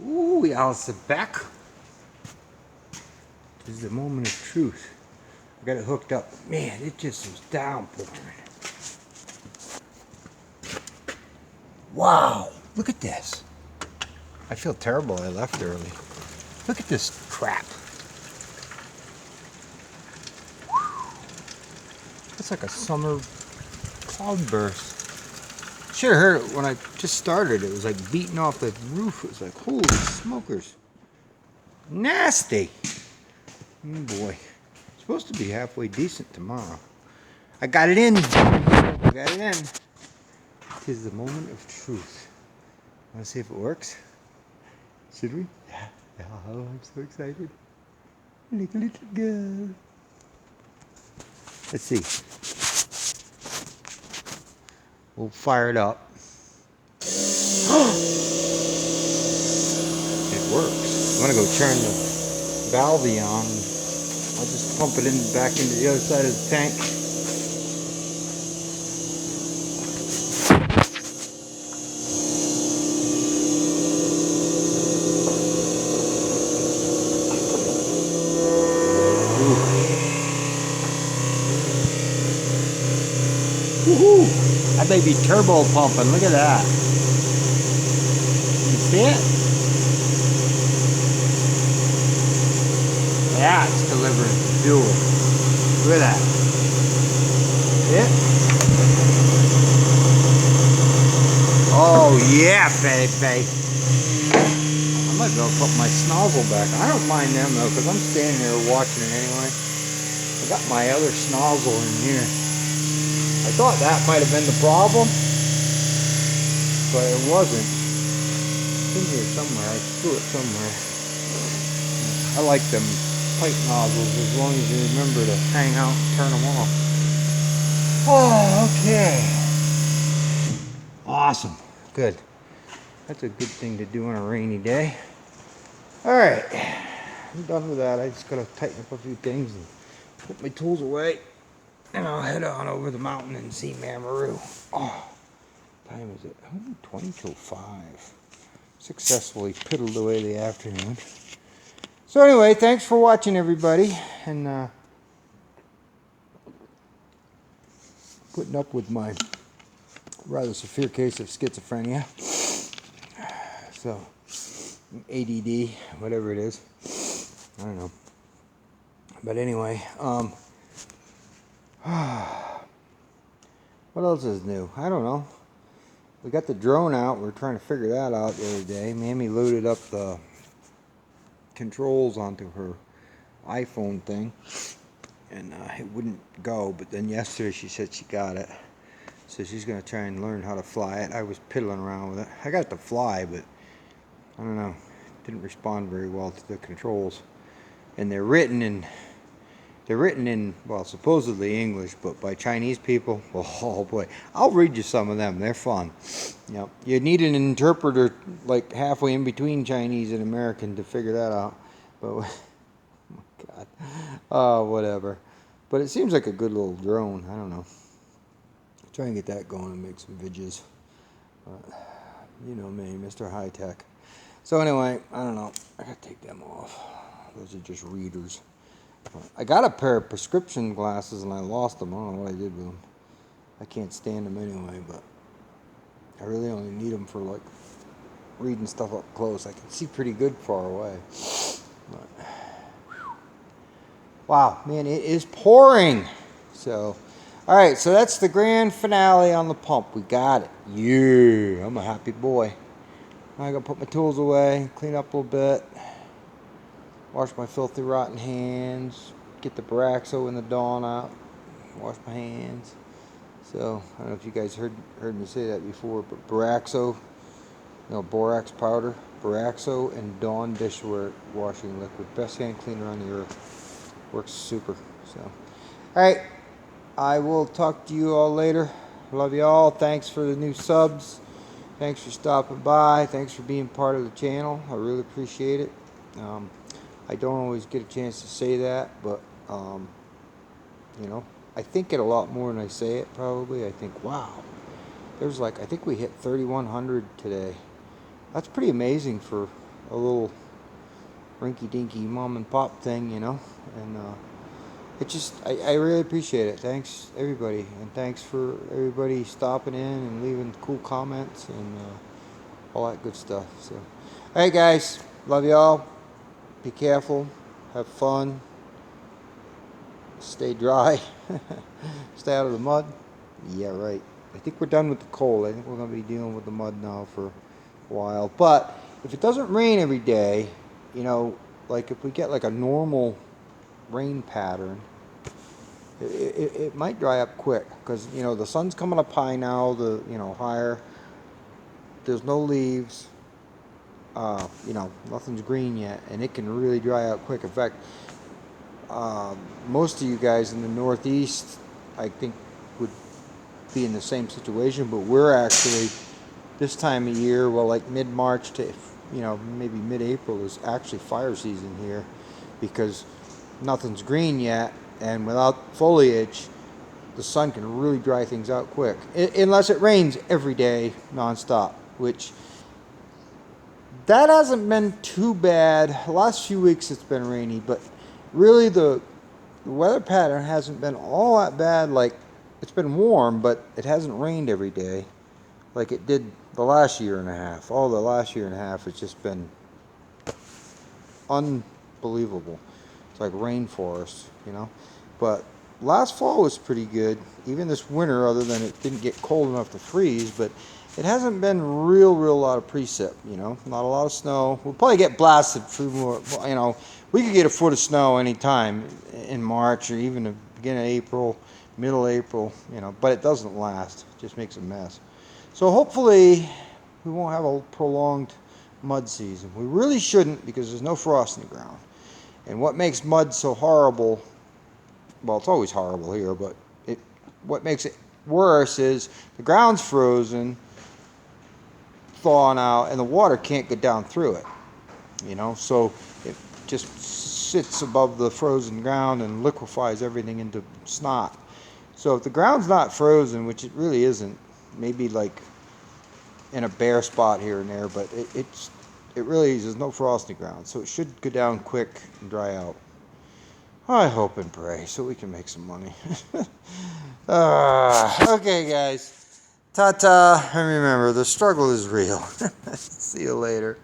Ooh, Alice back. This is the moment of truth. I got it hooked up. Man, it just was downpouring. Wow, look at this. I feel terrible I left early. Look at this crap. It's like a summer cloudburst. Should have heard it when I just started. It was like beating off the roof. It was like, holy smokers. Nasty. Oh boy. It's supposed to be halfway decent tomorrow. I got it in. I got it in. Tis the moment of truth. Want to see if it works? Should we? Yeah. Oh, I'm so excited. Like a little girl. Let's see. We'll fire it up. It works. I'm gonna go turn the valve on. I'll just pump it back into the other side of the tank. Woohoo! That may be turbo pumping. Look at that. You see it? That's delivering fuel. Look at that. See it? Oh yeah, baby. I might be able to put my snozzle back. I don't mind them though, because I'm standing here watching it anyway. I got my other snozzle in here. I thought that might have been the problem, but it wasn't. It's in here somewhere. I threw it somewhere. I like them pipe nozzles as long as you remember to hang out and turn them off. Oh, okay. Awesome. Good. That's a good thing to do on a rainy day. Alright. I'm done with that. I just gotta tighten up a few things and put my tools away. And I'll head on over the mountain and see Mamaroo. Oh, time is it? 20 till 5. Successfully piddled away the afternoon. So anyway, thanks for watching, everybody. And putting up with my rather severe case of schizophrenia. So, ADD, whatever it is. I don't know. But anyway, what else is new? I don't know. We got the drone out. We're trying to figure that out the other day. Mammy loaded up the controls onto her iPhone thing, and it wouldn't go. But then yesterday she said she got it. So she's going to try and learn how to fly it. I was piddling around with it. I got it to fly, but I don't know. It didn't respond very well to the controls. And they're written in, well, supposedly English, but by Chinese people. Oh boy, I'll read you some of them. They're fun. Yep. You need an interpreter like halfway in between Chinese and American to figure that out. But oh my God, whatever. But it seems like a good little drone. I don't know. I'll try and get that going and make some videos. But you know me, Mr. High Tech. So anyway, I don't know. I gotta take them off. Those are just readers. I got a pair of prescription glasses and I lost them. I don't know what I did with them. I can't stand them anyway, but I really only need them for like reading stuff up close. I can see pretty good far away. But, wow, man, it is pouring. So, alright, so that's the grand finale on the pump. We got it. Yeah, I'm a happy boy. I gotta put my tools away, clean up a little bit. Wash my filthy, rotten hands. Get the Boraxo and the Dawn out. Wash my hands. So, I don't know if you guys heard me say that before, but Boraxo, borax powder, Boraxo, and Dawn dishware washing liquid. Best hand cleaner on the earth. Works super. So, alright. I will talk to you all later. Love you all. Thanks for the new subs. Thanks for stopping by. Thanks for being part of the channel. I really appreciate it. I don't always get a chance to say that, but, I think it a lot more than I say it, probably. I think, wow, there's I think we hit 3,100 today. That's pretty amazing for a little rinky-dinky mom and pop thing, you know, and it just, I really appreciate it. Thanks everybody, and thanks for everybody stopping in and leaving cool comments and all that good stuff. So, all right, guys, love y'all. Be careful, have fun, stay dry, stay out of the mud. Yeah, right. I think we're done with the cold. I think we're going to be dealing with the mud now for a while. But if it doesn't rain every day, you know, like if we get like a normal rain pattern, it might dry up quick because, you know, the sun's coming up high now, higher. There's no leaves. You know, nothing's green yet, and it can really dry out quick. In fact, most of you guys in the Northeast, I think, would be in the same situation, but we're actually, this time of year, well, like mid-March to, you know, maybe mid-April is actually fire season here because nothing's green yet, and without foliage, the sun can really dry things out quick. Unless it rains every day nonstop, which that hasn't been too bad. The last few weeks it's been rainy, but really the weather pattern hasn't been all that bad. Like, it's been warm, but it hasn't rained every day like it did the last year and a half. All the last year and a half, it's just been unbelievable. It's like rainforest, you know. But last fall was pretty good. Even this winter, other than it didn't get cold enough to freeze, but it hasn't been real lot of precip, you know. Not a lot of snow. We'll probably get blasted for more, you know. We could get a foot of snow anytime in March or even the beginning of April, middle April, you know, but it doesn't last. It just makes a mess. So hopefully we won't have a prolonged mud season. We really shouldn't because there's no frost in the ground. And what makes mud so horrible, well, it's always horrible here, but what makes it worse is the ground's frozen, thawing out, and the water can't get down through it, you know, so it just sits above the frozen ground and liquefies everything into snot. So if the ground's not frozen, which it really isn't, maybe like in a bare spot here and there, but it really is, there's no frost in the ground, so it should go down quick and dry out. I hope and pray so we can make some money. Okay, guys. Ta-ta. And remember, the struggle is real. See you later.